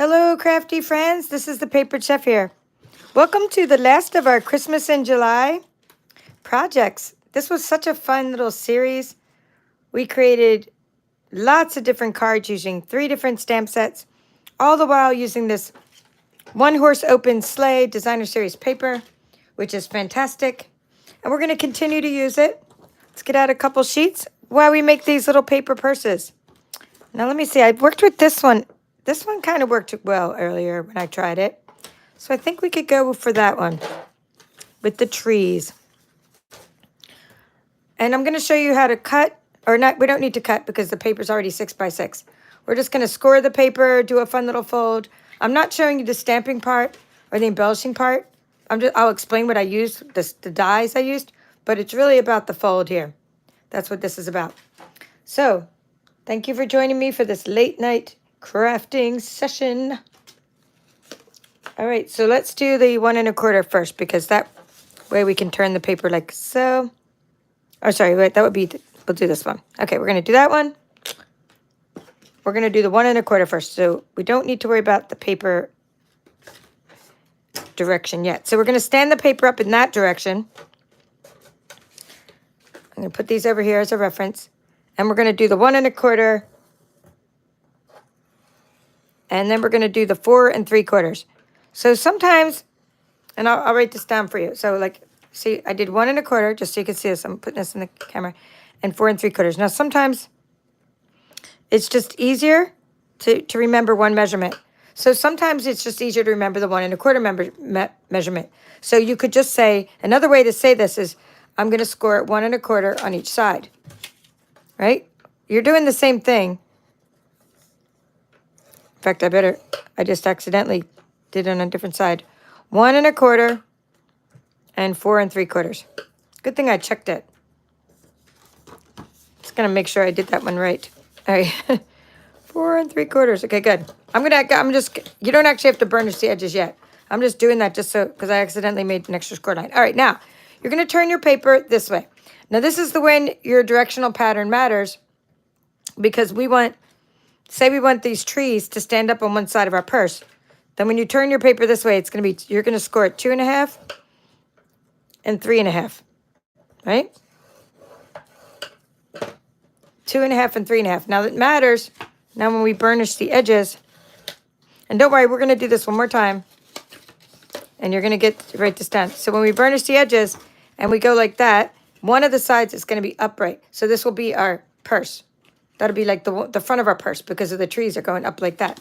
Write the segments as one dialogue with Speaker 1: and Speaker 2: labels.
Speaker 1: Hello, crafty friends. This is the Paper Chef here. Welcome to the last of our Christmas in July projects. This was such a fun little series. We created lots of different cards using 3 different stamp sets, all the while using this one-horse open Sleigh designer series paper, which is fantastic. And we're going to continue to use it. Let's get out a couple sheets while we make these little paper purses. Now, let me see. I've worked with this one. This one kind of worked well earlier when I tried it. So I think we could go for that one with the trees. And I'm going to show you how to cut, or not, we don't need to cut because the paper's already 6 by 6. We're just going to score the paper, do a fun little fold. I'm not showing you the stamping part or the embellishing part. I'll explain what I used, the dies I used, but it's really about the fold here. That's what this is about. So, thank you for joining me for this late night crafting session. All right, so let's do the 1 1/4 first, because that way we can turn the paper like so. Oh, sorry, wait, that would be, we'll do this one. Okay, we're gonna do that one. We're gonna do the 1 1/4 first, so we don't need to worry about the paper direction yet. So we're gonna stand the paper up in that direction. I'm gonna put these over here as a reference, and we're gonna do the 1 1/4. And then we're going to do the 4 3/4. So sometimes, and I'll write this down for you. So like, see, I did 1 1/4, just so you can see this. I'm putting this in the camera. And 4 3/4. Now, sometimes it's just easier to remember one measurement. So sometimes it's just easier to remember the 1 1/4 measurement. So you could just say, another way to say this is, I'm going to score it 1 1/4 on each side. Right? You're doing the same thing. In fact, I just accidentally did it on a different side. 1 1/4 and 4 3/4. Good thing I checked it. Just gonna make sure I did that one right. All right, 4 3/4. Okay, good. You don't actually have to burnish the edges yet. I'm just doing that just so, because I accidentally made an extra score line. All right, now, you're gonna turn your paper this way. Now, this is the when your directional pattern matters, because say we want these trees to stand up on one side of our purse. Then when you turn your paper this way, you're going to score it 2 1/2 and 3 1/2, right? 2 1/2 and 3 1/2. Now that matters. Now when we burnish the edges, and don't worry, we're going to do this one more time, and you're going to write this down. So when we burnish the edges and we go like that, one of the sides is going to be upright. So this will be our purse. That'll be like the front of our purse, because of the trees are going up like that.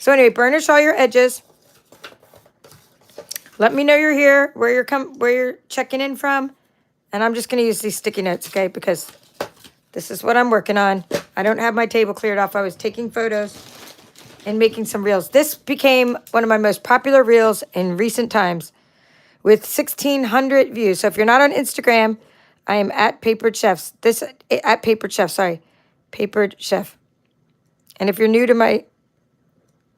Speaker 1: So anyway, burnish all your edges. Let me know you're here, where you're checking in from. And I'm just going to use these sticky notes, okay? Because this is what I'm working on. I don't have my table cleared off. I was taking photos and making some reels. This became one of my most popular reels in recent times, with 1,600 views. So if you're not on Instagram, I am at Papered Chefs. At Papered Chef, sorry. Papered Chef. And if you're new to my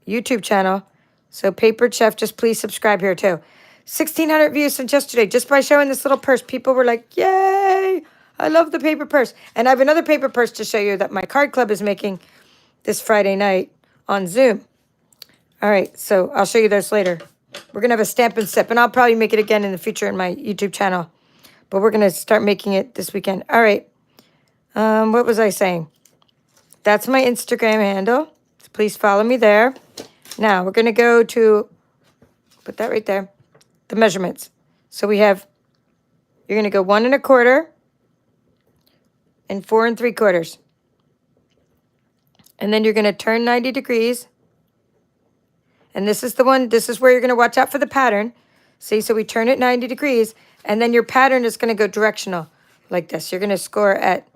Speaker 1: YouTube channel, so Papered Chef, just please subscribe here too. 1,600 views since yesterday, just by showing this little purse. People were like, yay, I love the paper purse. And I have another paper purse to show you that my card club is making this Friday night on Zoom. All right, so I'll show you those later. We're going to have a stamp and sip, and I'll probably make it again in the future in my YouTube channel. But we're going to start making it this weekend. All right. What was I saying? That's my Instagram handle. So please follow me there. Now, we're going to go to, put that right there, the measurements. So you're going to go 1 1/4 and 4 3/4. And then you're going to turn 90 degrees. And this is where you're going to watch out for the pattern. See, so we turn it 90 degrees, and then your pattern is going to go directional like this. You're going to score at,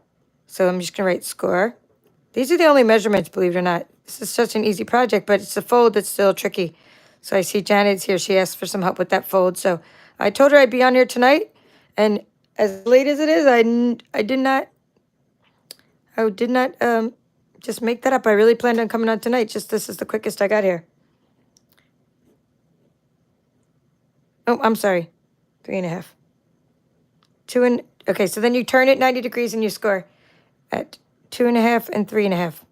Speaker 1: so I'm just going to write score. These are the only measurements, believe it or not. This is such an easy project, but it's a fold that's still tricky. So I see Janet's here. She asked for some help with that fold. So I told her I'd be on here tonight. And as late as it is, I did not just make that up. I really planned on coming on tonight. Just this is the quickest I got here. Oh, I'm sorry. 3 1/2. Okay, so then you turn it 90 degrees and you score at 2 1/2 and 3 1/2.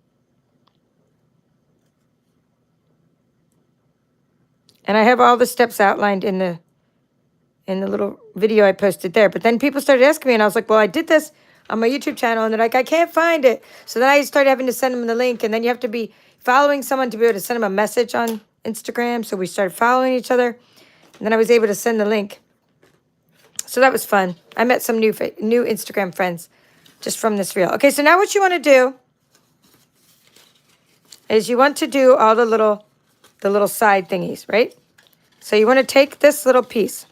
Speaker 1: And I have all the steps outlined in the little video I posted there. But then people started asking me, and I was like, well, I did this on my YouTube channel, and they're like, I can't find it. So then I started having to send them the link, and then you have to be following someone to be able to send them a message on Instagram. So we started following each other, and then I was able to send the link. So that was fun. I met some new Instagram friends just from this reel. Okay, so now what you want to do is you want to do all the little side thingies, right? So you want to take this little piece,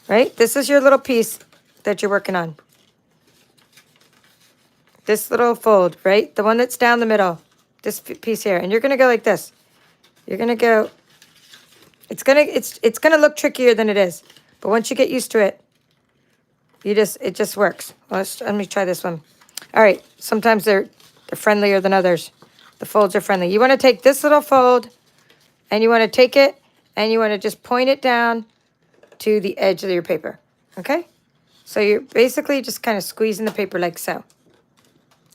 Speaker 1: right? This is your little piece that you're working on. This little fold, right? The one that's down the middle, this piece here. And you're going to go like this. You're going to go, it's going to look trickier than it is. But once you get used to it, it just works. Well, let me try this one. All right. Sometimes they're friendlier than others. The folds are friendly. You want to take this little fold, and you want to take it, and you want to just point it down to the edge of your paper. Okay? So you're basically just kind of squeezing the paper like so.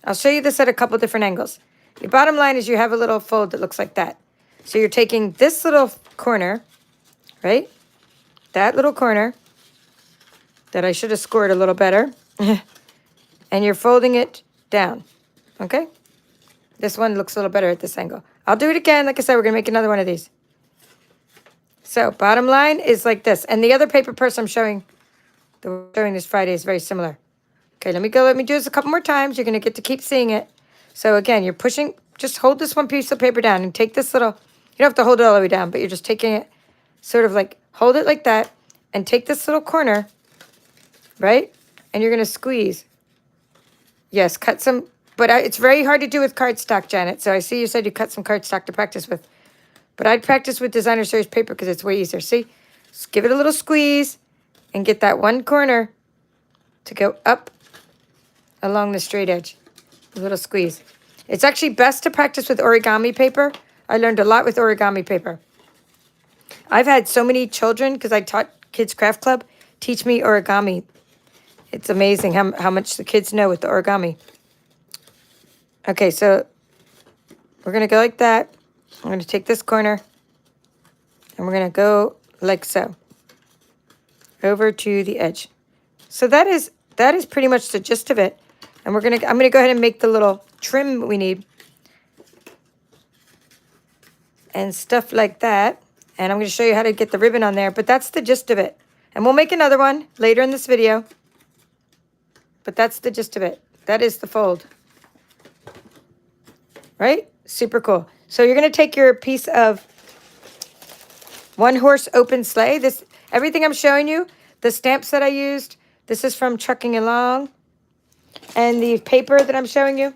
Speaker 1: I'll show you this at a couple different angles. Your bottom line is you have a little fold that looks like that. So you're taking this little corner, right? That little corner that I should have scored a little better. And you're folding it down. Okay? This one looks a little better at this angle. I'll do it again. Like I said, we're going to make another one of these. So bottom line is like this. And the other paper purse I'm showing this Friday is very similar. Okay, let me do this a couple more times. You're going to get to keep seeing it. So again, you're pushing, just hold this one piece of paper down and take this little, you don't have to hold it all the way down, but you're just taking it sort of like, hold it like that and take this little corner, right? And you're going to squeeze. Yes, cut some, but it's very hard to do with cardstock, Janet. So I see you said you cut some cardstock to practice with. But I'd practice with designer series paper because it's way easier. See? Just give it a little squeeze and get that one corner to go up along the straight edge. A little squeeze. It's actually best to practice with origami paper. I learned a lot with origami paper. I've had so many children, because I taught Kids Craft Club, teach me origami. It's amazing how much the kids know with the origami. Okay, so we're going to go like that. I'm going to take this corner, and we're going to go like so, over to the edge. So that is pretty much the gist of it. And I'm going to go ahead and make the little trim we need and stuff like that. And I'm going to show you how to get the ribbon on there, but that's the gist of it. And we'll make another one later in this video, but that's the gist of it. That is the fold, right? Super cool. So you're going to take your piece of one horse open sleigh. Everything I'm showing you, the stamps that I used, this is from Trucking Along. And the paper that I'm showing you,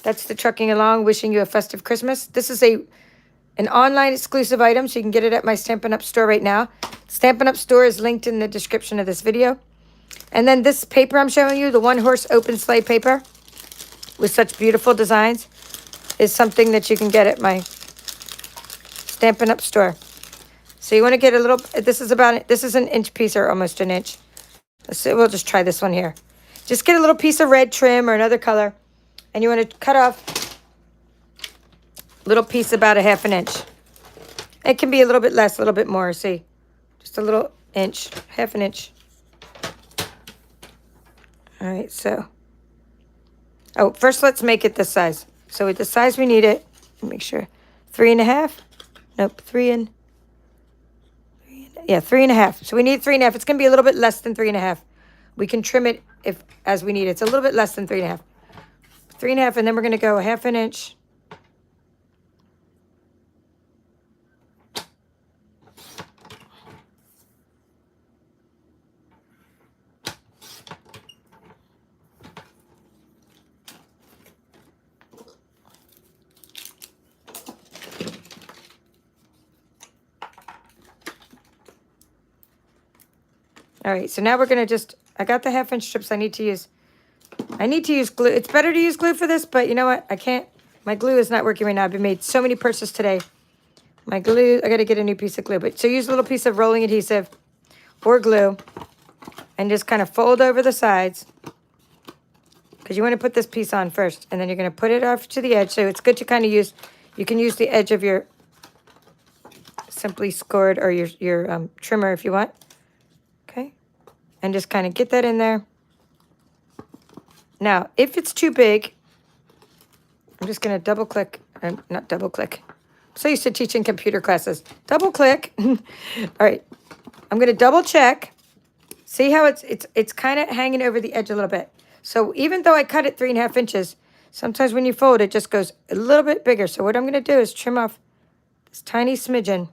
Speaker 1: that's the Trucking Along, wishing you a festive Christmas. This is an online exclusive item, so you can get it at my Stampin' Up! Store right now. Stampin' Up! Store is linked in the description of this video. And then this paper I'm showing you, the one horse open sleigh paper with such beautiful designs, is something that you can get at my Stampin' Up! Store. So you want to get a little, this is an inch piece or almost an inch. We'll just try this one here. Just get a little piece of red trim or another color, and you want to cut off a little piece about a ½ inch. It can be a little bit less, a little bit more, see? Just a little inch, ½ an inch. All right, so. Oh, first let's make it this size. So with the size we need it, make sure, 3.5. Nope, 3.5. Yeah, 3.5. So we need 3.5. It's going to be a little bit less than 3.5. We can trim it as we need it. It's a little bit less than 3.5. 3.5, and then we're going to go a ½ an inch. All right, so now we're going to I got the ½ inch strips I need to use. I need to use glue. It's better to use glue for this, but you know what? I can't. My glue is not working right now. I've been made so many purchases today. My glue, I got to get a new piece of glue. But so use a little piece of rolling adhesive or glue and just kind of fold over the sides, because you want to put this piece on first, and then you're going to put it off to the edge. So it's good to kind of use, you can use the edge of your simply scored, or your trimmer if you want. Okay, and just kind of get that in there. Now, if it's too big, I'm just going to double click, not double click. I'm so used to teaching computer classes. Double click. All right, I'm going to double check. See how it's kind of hanging over the edge a little bit. So even though I cut it 3.5 inches, sometimes when you fold, it just goes a little bit bigger. So what I'm going to do is trim off this tiny smidgen.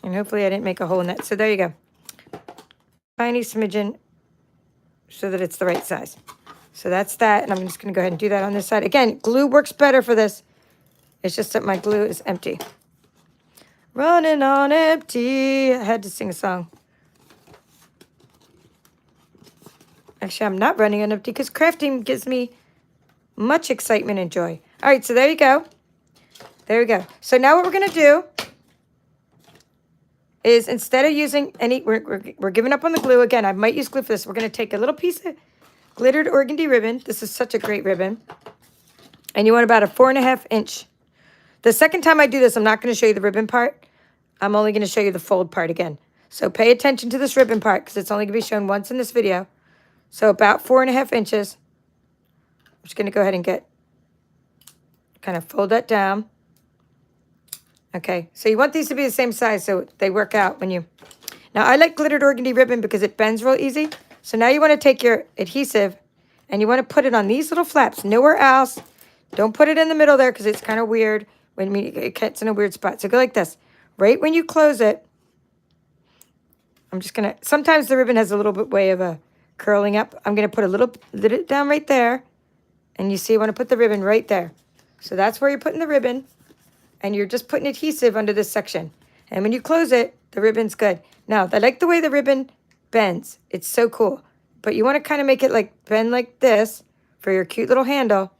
Speaker 1: And hopefully I didn't make a hole in that. So there you go. Tiny smidgen so that it's the right size. So that's that. And I'm just going to go ahead and do that on this side. Again, glue works better for this. It's just that my glue is empty. Running on empty. I had to sing a song. Actually, I'm not running on empty because crafting gives me much excitement and joy. All right, so there you go. There we go. So now what we're going to do is, instead of using any, we're giving up on the glue. Again, I might use glue for this. We're going to take a little piece of glittered organdy ribbon. This is such a great ribbon. And you want about a 4.5 inch. The second time I do this, I'm not going to show you the ribbon part. I'm only going to show you the fold part again. So pay attention to this ribbon part because it's only going to be shown once in this video. So about 4.5 inches. I'm just going to go ahead and kind of fold that down. Okay, so you want these to be the same size so they work out when you... Now, I like glittered organdy ribbon because it bends real easy. So now you want to take your adhesive and you want to put it on these little flaps, nowhere else. Don't put it in the middle there because it's kind of weird when it gets in a weird spot. So go like this. Right when you close it, I'm just going to... Sometimes the ribbon has a little bit way of a curling up. I'm going to put a little down right there. And you see, you want to put the ribbon right there. So that's where you're putting the ribbon. And you're just putting adhesive under this section. And when you close it, the ribbon's good. Now, I like the way the ribbon bends. It's so cool. But you want to kind of make it like bend like this for your cute little handle.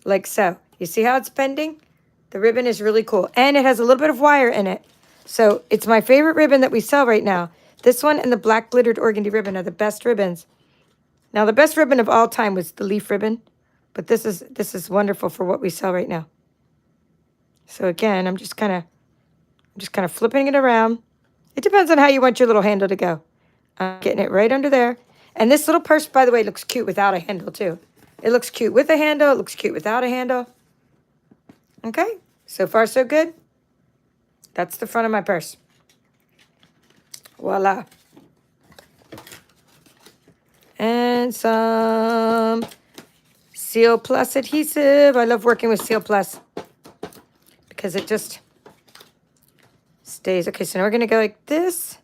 Speaker 1: Like so. You see how it's bending? The ribbon is really cool. And it has a little bit of wire in it. So it's my favorite ribbon that we sell right now. This one and the black glittered organdy ribbon are the best ribbons. Now, the best ribbon of all time was the leaf ribbon. But this is wonderful for what we sell right now. So again, I'm just kind of flipping it around. It depends on how you want your little handle to go. I'm getting it right under there. And this little purse, by the way, looks cute without a handle too. It looks cute with a handle. It looks cute without a handle. Okay, so far so good. That's the front of my purse. Voila. And some Seal Plus adhesive. I love working with Seal Plus because it just stays. Okay, so now we're going to go like this.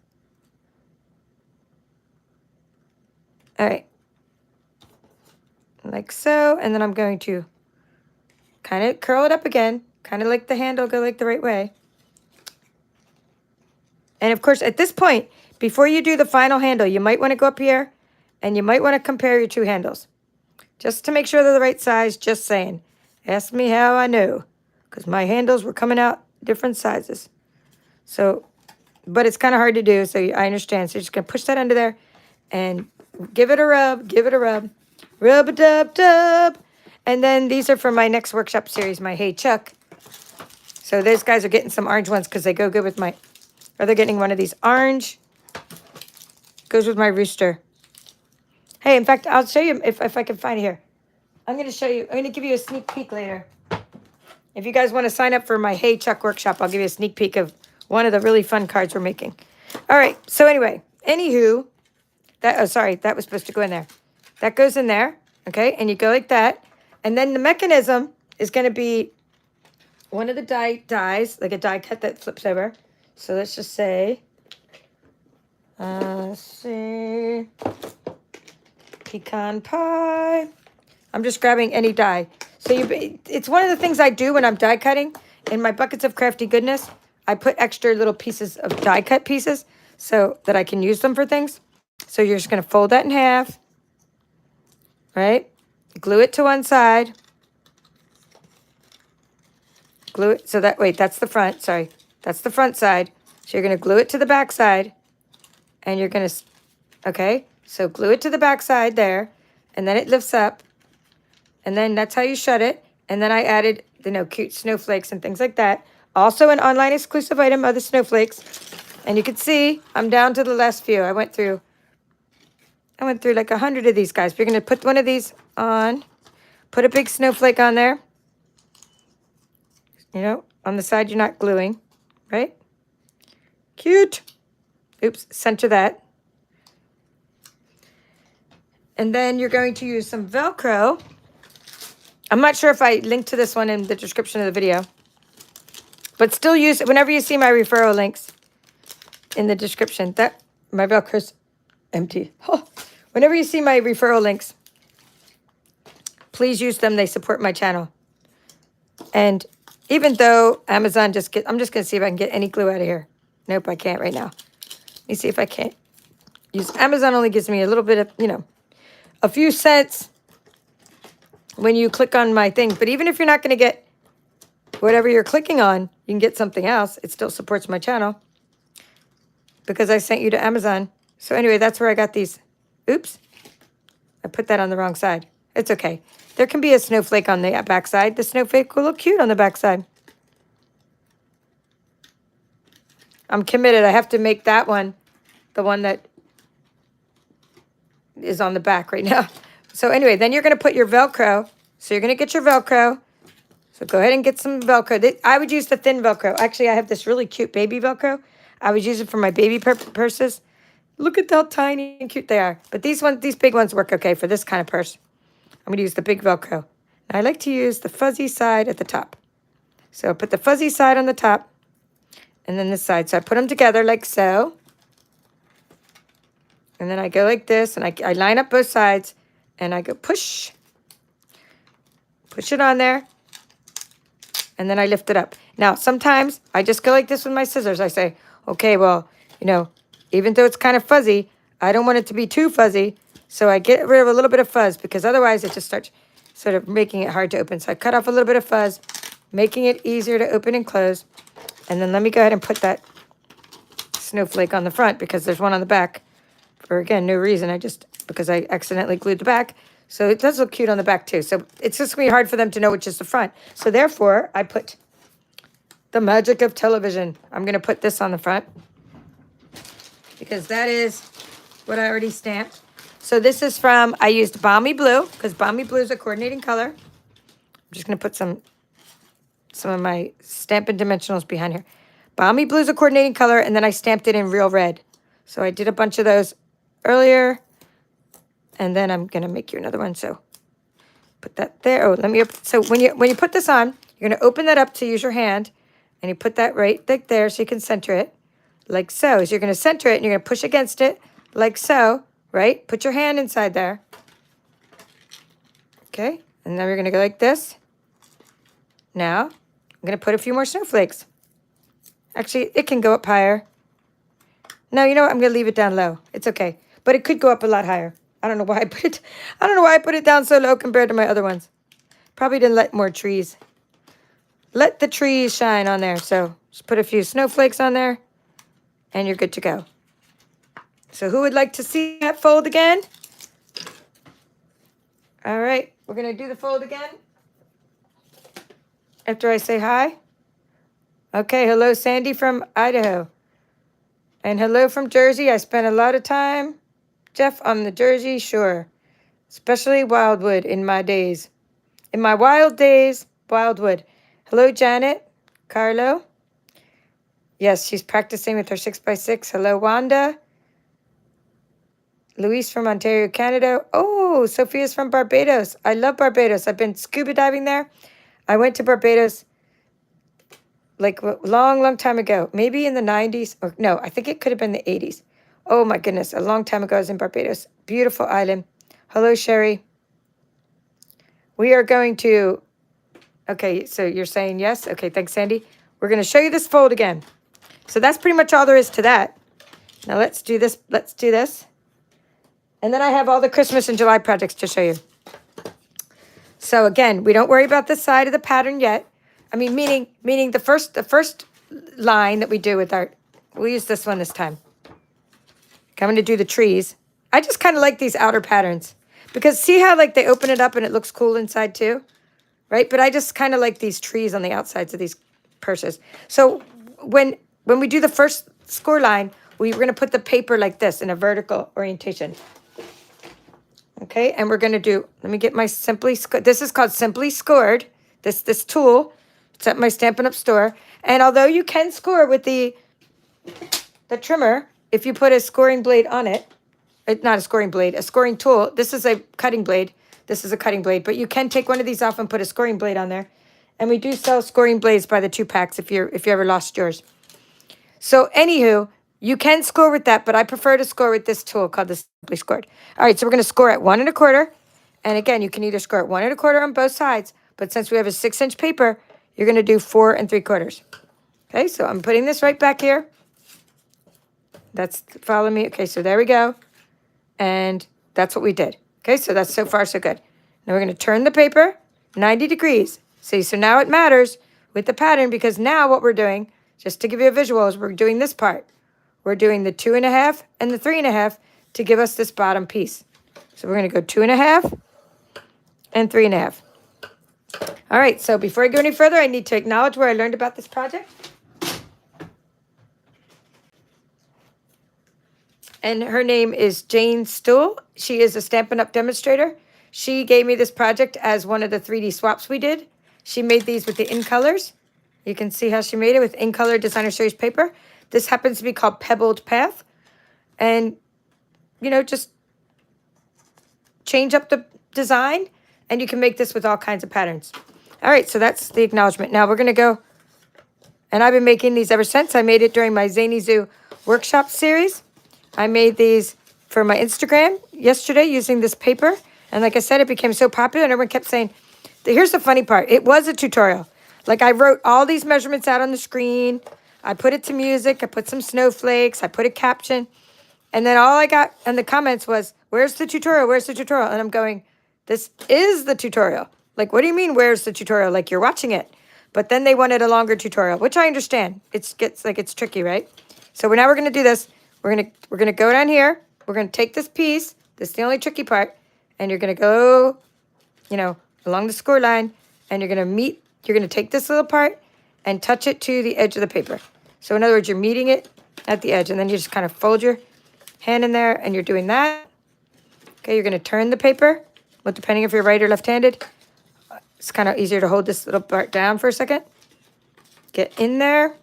Speaker 1: All right. Like so. And then I'm going to kind of curl it up again. Kind of like the handle, go like the right way. And of course, at this point, before you do the final handle, you might want to go up here and you might want to compare your two handles. Just to make sure they're the right size, just saying. Ask me how I know. Because my handles were coming out different sizes. So, but it's kind of hard to do, so I understand. So you're just going to push that under there and give it a rub, give it a rub. Rub-a-dub-dub. And then these are for my next workshop series, my Hey Chuck. So those guys are getting some orange ones because they go good with my... Or they're getting one of these orange. Goes with my rooster. Hey, in fact, I'll show you if I can find it here. I'm going to show you. I'm going to give you a sneak peek later. If you guys want to sign up for my Hey Chuck workshop, I'll give you a sneak peek of one of the really fun cards we're making. All right. So anyway, anywho, that was supposed to go in there. That goes in there. Okay. And you go like that. And then the mechanism is going to be one of the dies, like a die cut that flips over. So let's just say, let's see, pecan pie. I'm just grabbing any die. So it's one of the things I do when I'm die cutting. In my buckets of crafty goodness, I put extra little pieces of die cut pieces so that I can use them for things. So you're just going to fold that in half, right? Glue it to one side. Glue it, so that, wait, that's the front, sorry. That's the front side. So you're going to glue it to the back side. And you're going to, okay, so glue it to the back side there. And then it lifts up. And then that's how you shut it. And then I added, cute snowflakes and things like that Also an online exclusive item of the snowflakes. And you can see I'm down to the last few. I went through like 100 of these guys. We're going to put one of these on. Put a big snowflake on there. You know, on the side you're not gluing, right? Cute. Oops, center that. And then you're going to use some Velcro. I'm not sure if I linked to this one in the description of the video. But still use it whenever you see my referral links in the description. That my Velcro's empty. Oh, whenever you see my referral links, please use them. They support my channel. And even though Amazon I'm just going to see if I can get any glue out of here. Nope, I can't right now. Let me see if I can't use. Amazon only gives me a little bit of, you know, a few cents when you click on my thing. But even if you're not going to get whatever you're clicking on, you can get something else. It still supports my channel because I sent you to Amazon. So anyway, that's where I got these. Oops. I put that on the wrong side. It's okay. There can be a snowflake on the back side. The snowflake will look cute on the back side. I'm committed. I have to make that one the one that is on the back right now. So anyway, then you're going to put your Velcro. So you're going to get your Velcro. So go ahead and get some Velcro. I would use the thin Velcro. Actually, I have this really cute baby Velcro. I would use it for my baby purses. Look at how tiny and cute they are. But these big ones work okay for this kind of purse. I'm going to use the big Velcro. Now I like to use the fuzzy side at the top. So put the fuzzy side on the top and then this side. So I put them together like so. And then I go like this, and I line up both sides, and I go push. Push it on there, and then I lift it up. Now, sometimes I just go like this with my scissors. I say, okay, well, you know, even though it's kind of fuzzy, I don't want it to be too fuzzy, so I get rid of a little bit of fuzz, because otherwise it just starts sort of making it hard to open. So I cut off a little bit of fuzz, making it easier to open and close. And then let me go ahead and put that snowflake on the front, because there's one on the back. For, again, no reason. Because I accidentally glued the back. So it does look cute on the back, too. So it's just going to be hard for them to know which is the front. So therefore, I put the magic of television. I'm going to put this on the front, because that is what I already stamped. So this is from, I used Balmy Blue, because Balmy Blue is a coordinating color. I'm just going to put some of my Stampin' Dimensionals behind here. Balmy Blue is a coordinating color, and then I stamped it in Real Red. So I did a bunch of those earlier, and then I'm going to make you another one. So put that there. Oh, let me open. So when you put this on, you're going to open that up to use your hand, and you put that right there so you can center it, like so. So you're going to center it, and you're going to push against it, like so, right? Put your hand inside there. Okay, and then we're going to go like this. Now, I'm going to put a few more snowflakes. Actually, it can go up higher. No, you know what? I'm going to leave it down low. It's okay. But it could go up a lot higher. I don't know why I put it down so low compared to my other ones. Probably didn't let more trees. Let the trees shine on there. So just put a few snowflakes on there, and you're good to go. So who would like to see that fold again? All right. We're going to do the fold again after I say hi. Okay. Hello, Sandy from Idaho. And hello from Jersey. I spent a lot of time, Jeff, on the Jersey Shore, especially Wildwood in my days. In my wild days, Wildwood. Hello, Janet. Carlo. Yes, she's practicing with her 6x6. Hello, Wanda. Louise from Ontario, Canada. Oh, Sophia's from Barbados. I love Barbados. I've been scuba diving there. I went to Barbados like a long, long time ago, maybe in the 90s, or no, I think it could have been the 80s. Oh my goodness, a long time ago I was in Barbados. Beautiful island. Hello, Sherry. We are going to, okay, so you're saying yes? Okay, thanks, Sandy. We're going to show you this fold again. So that's pretty much all there is to that. Now let's do this. Let's do this. And then I have all the Christmas and July projects to show you. So again, we don't worry about this side of the pattern yet. I mean, meaning the first line that we do with our, we'll use this one this time. Okay, I'm going to do the trees. I just kind of like these outer patterns because see how like they open it up and it looks cool inside too, right? But I just kind of like these trees on the outsides of these purses. So when we do the first score line, we're going to put the paper like this in a vertical orientation. Okay, and we're going to do, let me get my this is called Simply Scored, this tool. It's at my Stampin' Up! Store. And although you can score with the trimmer, if you put a scoring blade on it, not a scoring blade, a scoring tool, this is a cutting blade. This is a cutting blade, but you can take one of these off and put a scoring blade on there. And we do sell scoring blades by the 2 packs if you ever lost yours. So anywho, you can score with that, but I prefer to score with this tool called the Simply Scored. All right, so we're going to score at 1 1/4. And again, you can either score at 1 1/4 on both sides, but since we have a 6-inch paper, you're going to do 4 3/4. Okay, so I'm putting this right back here. That's, follow me. Okay, so there we go. And that's what we did. Okay, so that's so far so good. Now we're going to turn the paper 90 degrees. See, so now it matters with the pattern because now what we're doing, just to give you a visual, is we're doing this part. We're doing the 2 1/2 and the 3 1/2 to give us this bottom piece. So we're going to go 2 1/2 and 3 1/2. All right, so before I go any further, I need to acknowledge where I learned about this project. And her name is Jane Stuhl. She is a Stampin' Up! Demonstrator. She gave me this project as one of the 3D swaps we did. She made these with the In Colors. You can see how she made it with In Color Designer Series paper. This happens to be called Pebbled Path. And, you know, just change up the design, and you can make this with all kinds of patterns. All right, so that's the acknowledgement. Now we're going to go, and I've been making these ever since. I made it during my Zany Zoo workshop series. I made these for my Instagram yesterday using this paper. And like I said, it became so popular, and everyone kept saying, here's the funny part. It was a tutorial. Like, I wrote all these measurements out on the screen. I put it to music. I put some snowflakes. I put a caption. And then all I got in the comments was, where's the tutorial? Where's the tutorial? And I'm going, this is the tutorial. Like, what do you mean, where's the tutorial? Like, you're watching it. But then they wanted a longer tutorial, which I understand. It's tricky, right? So now we're going to do this. We're gonna go down here. We're gonna take this piece. This is the only tricky part. And you're gonna go, you know, along the score line, and you're gonna take this little part and touch it to the edge of the paper. So in other words, you're meeting it at the edge, and then you just kind of fold your hand in there, and you're doing that. Okay, you're gonna turn the paper. Well, depending if you're right or left-handed, it's kind of easier to hold this little part down for a second. Get in there.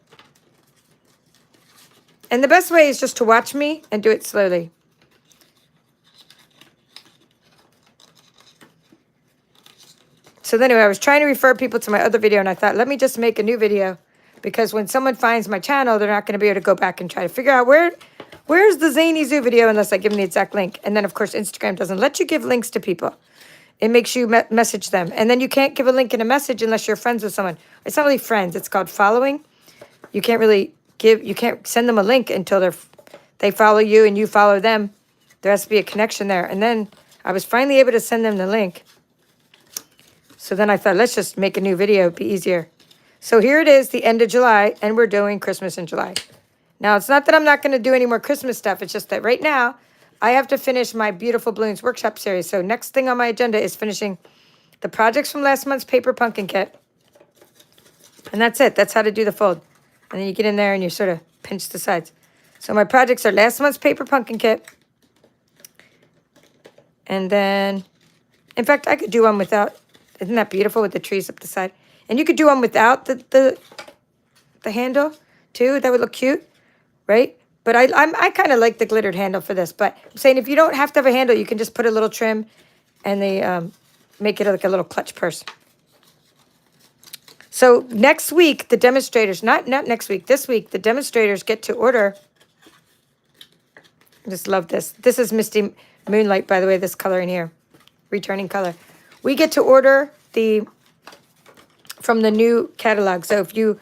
Speaker 1: And the best way is just to watch me and do it slowly. So anyway, I was trying to refer people to my other video, and I thought, let me just make a new video, because when someone finds my channel, they're not going to be able to go back and try to figure out where's the Zany Zoo video unless I give them the exact link. And then, of course, Instagram doesn't let you give links to people. It makes you message them. And then you can't give a link in a message unless you're friends with someone. It's not really friends. It's called following. You can't really you can't send them a link until they follow you and you follow them. There has to be a connection there. And then I was finally able to send them the link. So then I thought, let's just make a new video. It'd be easier. So here it is, the end of July, and we're doing Christmas in July. Now, it's not that I'm not going to do any more Christmas stuff. It's just that right now, I have to finish my Beautiful Balloons workshop series. So next thing on my agenda is finishing the projects from last month's paper pumpkin kit. And that's it. That's how to do the fold. And then you get in there and you sort of pinch the sides. So my projects are last month's paper pumpkin kit. And then, in fact, I could do one without. Isn't that beautiful with the trees up the side? And you could do one without the handle, too. That would look cute, right? But I kind of like the glittered handle for this. But I'm saying if you don't have to have a handle, you can just put a little trim and they make it like a little clutch purse. So next week, the demonstrators, not next week, this week, the demonstrators get to order. I just love this. This is Misty Moonlight, by the way, this color in here. Returning color. We get to order from the new catalog. So if you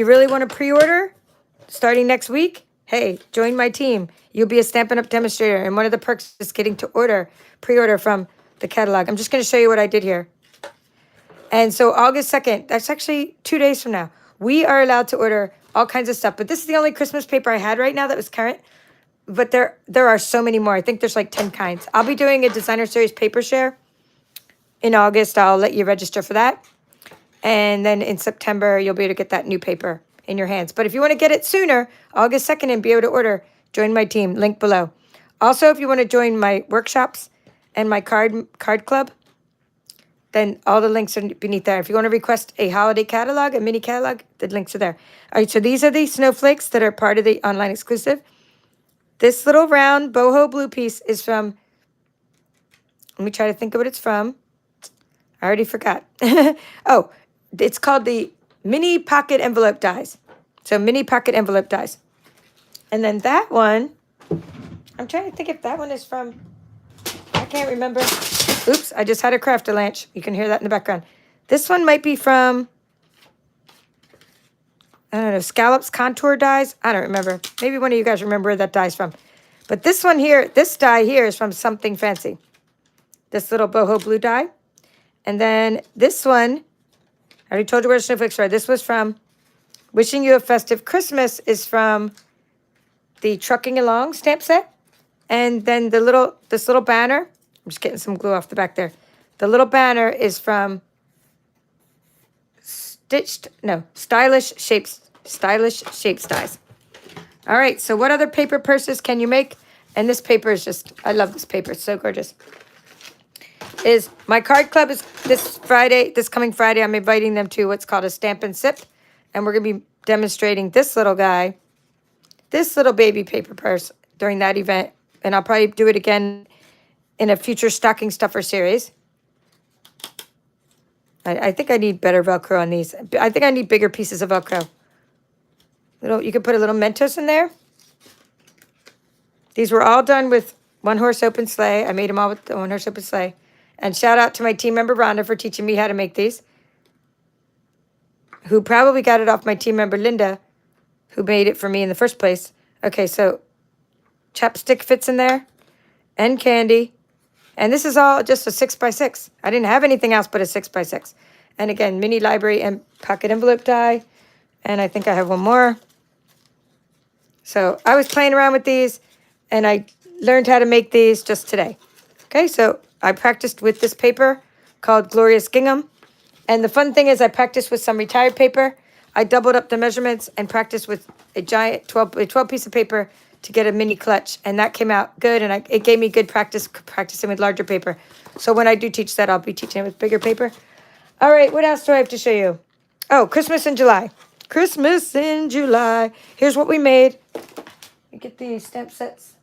Speaker 1: really want to pre-order starting next week, hey, join my team. You'll be a Stampin' Up! Demonstrator. And one of the perks is getting to pre-order from the catalog. I'm just going to show you what I did here. And so August 2nd, that's actually 2 days from now, we are allowed to order all kinds of stuff. But this is the only Christmas paper I had right now that was current. But there are so many more. I think there's like 10 kinds. I'll be doing a Designer Series paper share in August. I'll let you register for that. And then in September, you'll be able to get that new paper in your hands. But if you want to get it sooner, August 2nd, and be able to order, join my team, link below. Also, if you want to join my workshops and my card club, then all the links are beneath there. If you want to request a holiday catalog, a mini catalog, the links are there. All right, so these are the snowflakes that are part of the online exclusive. This little round boho blue piece is from, let me try to think of what it's from. I already forgot. Oh, it's called the mini pocket envelope dies. So mini pocket envelope dies. And then that one, I'm trying to think if that one is from, I can't remember. Oops, I just had a crafter lunch. You can hear that in the background. This one might be from, I don't know, Scallops Contour dies. I don't remember. Maybe one of you guys remember where that die's from. But this one here, this die here is from Something Fancy. This little boho blue die. And then this one, I already told you where the snowflakes are. This was from Wishing You a Festive Christmas is from the Trucking Along stamp set. And then this little banner, I'm just getting some glue off the back there. The little banner is from Stylish Shapes Dies. All right, so what other paper purses can you make? And this paper is just, I love this paper. It's so gorgeous. Is my card club is this coming Friday, I'm inviting them to what's called a Stampin' Sip. And we're going to be demonstrating this little guy, this little baby paper purse during that event. And I'll probably do it again in a future stocking stuffer series. I think I need better Velcro on these. I think I need bigger pieces of Velcro. You could put a little Mentos in there. These were all done with One Horse Open Sleigh. I made them all with the One Horse Open Sleigh. And shout out to my team member, Rhonda, for teaching me how to make these. Who probably got it off my team member, Linda, who made it for me in the first place. Okay, so chapstick fits in there. And candy. And this is all just a 6x6. I didn't have anything else but a 6x6. And again, mini library and pocket envelope die. And I think I have one more. So I was playing around with these, and I learned how to make these just today. Okay, so I practiced with this paper called Glorious Gingham. And the fun thing is I practiced with some retired paper. I doubled up the measurements and practiced with a giant 12 piece of paper to get a mini clutch, and that came out good, and it gave me good practice practicing with larger paper. So when I do teach that, I'll be teaching it with bigger paper. All right, what else do I have to show you? Oh, Christmas in July. Christmas in July. Here's what we made. We get the stamp sets.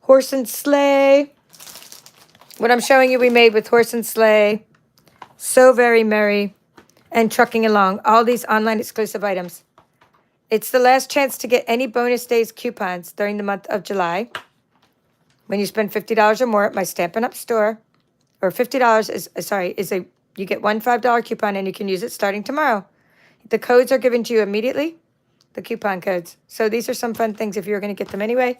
Speaker 1: Horse and Sleigh. What I'm showing you we made with Horse and Sleigh. So Very Merry. And Trucking Along. All these online exclusive items. It's the last chance to get any bonus days coupons during the month of July. When you spend $50 or more at my Stampin' Up store, or $50 you get one $5 coupon and you can use it starting tomorrow. The codes are given to you immediately, the coupon codes. So these are some fun things if you're going to get them anyway.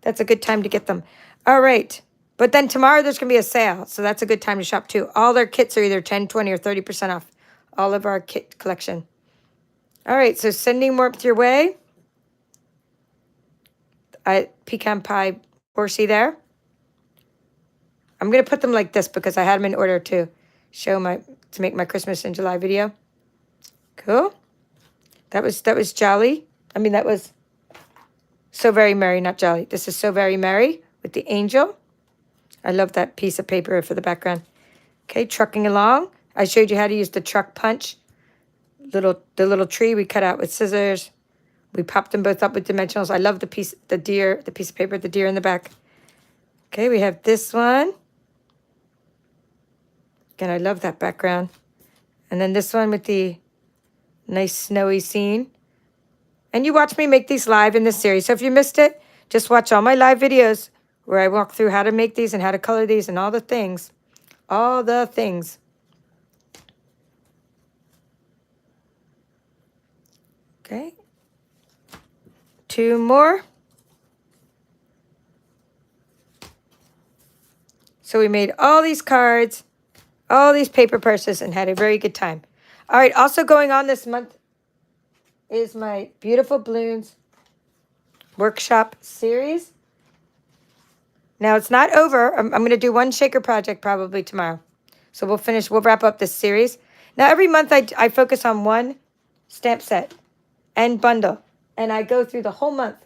Speaker 1: That's a good time to get them. All right. But then tomorrow there's going to be a sale, so that's a good time to shop too. All their kits are either 10, 20, or 30% off. All of our kit collection. All right, so sending warmth your way. Pecan pie horsey there. I'm going to put them like this because I had them in order to make my Christmas in July video. Cool. That was Jolly. I mean, that was So Very Merry, not Jolly. This is So Very Merry with the angel. I love that piece of paper for the background. Okay, Trucking Along. I showed you how to use the truck punch. The little tree we cut out with scissors. We popped them both up with dimensionals. I love the piece of paper, the deer in the back. Okay, we have this one. Again, I love that background. And then this one with the nice snowy scene. And you watch me make these live in this series. So if you missed it, just watch all my live videos where I walk through how to make these and how to color these and all the things. All the things. Okay. 2 more. So we made all these cards, all these paper purses, and had a very good time. All right, also going on this month is my Beautiful Balloons workshop series. Now, it's not over. I'm going to do one shaker project probably tomorrow. So we'll wrap up this series. Now, every month I focus on one stamp set and bundle. And I go through the whole month.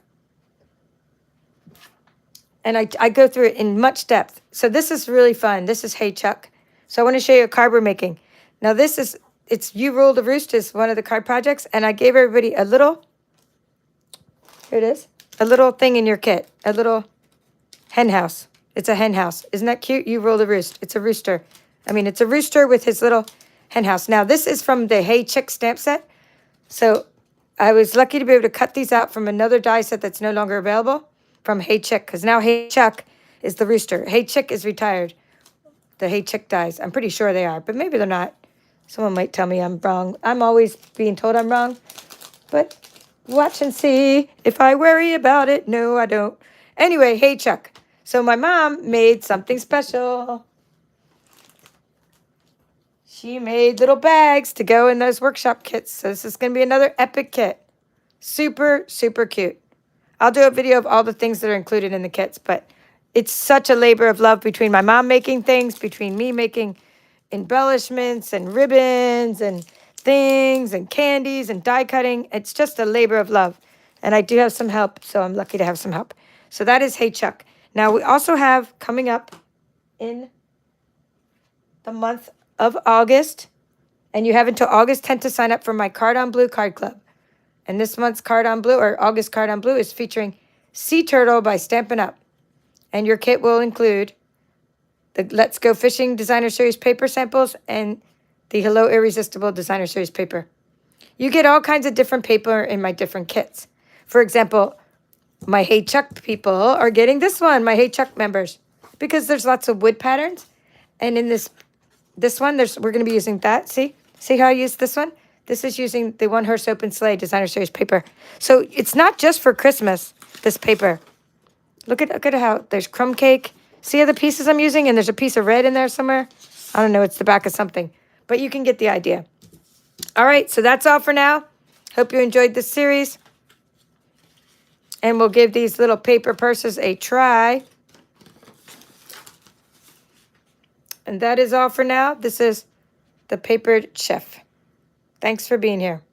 Speaker 1: And I go through it in much depth. So this is really fun. This is Hey Chuck. So I want to show you a card we're making. Now it's You Rule the Roost is one of the card projects. And I gave everybody a little, here it is, a little thing in your kit. A little hen house. It's a hen house. Isn't that cute? You Rule the Roost. It's a rooster. I mean, it's a rooster with his little hen house. Now this is from the Hey Chick stamp set. So I was lucky to be able to cut these out from another die set that's no longer available from Hey Chick, because now Hey Chuck is the rooster. Hey Chick is retired. The Hey Chick dies. I'm pretty sure they are, but maybe they're not. Someone might tell me I'm wrong. I'm always being told I'm wrong, but watch and see if I worry about it. No, I don't. Anyway, Hey Chuck. So my mom made something special. She made little bags to go in those workshop kits. So this is going to be another epic kit. Super, super cute. I'll do a video of all the things that are included in the kits, but it's such a labor of love between my mom making things, between me making embellishments and ribbons and things and candies and die cutting. It's just a labor of love. And I do have some help, so I'm lucky to have some help. So that is Hey Chuck. Now we also have coming up in the month of August, and you have until August 10th to sign up for my Card on Blue card club. And this month's Card on Blue, or August Card on Blue, is featuring Sea Turtle by Stampin' Up. And your kit will include the Let's Go Fishing Designer Series paper samples and the Hello Irresistible Designer Series paper. You get all kinds of different paper in my different kits. For example, my Hey Chuck people are getting this one, my Hey Chuck members, because there's lots of wood patterns. And in this one, we're going to be using that. See how I use this one? This is using the One Horse Open Sleigh Designer Series paper. So it's not just for Christmas, this paper. Look at how there's crumb cake. See how the pieces I'm using? And there's a piece of red in there somewhere. I don't know. It's the back of something. But you can get the idea. All right. So that's all for now. Hope you enjoyed this series. And we'll give these little paper purses a try. And that is all for now. This is the Papered Chef. Thanks for being here.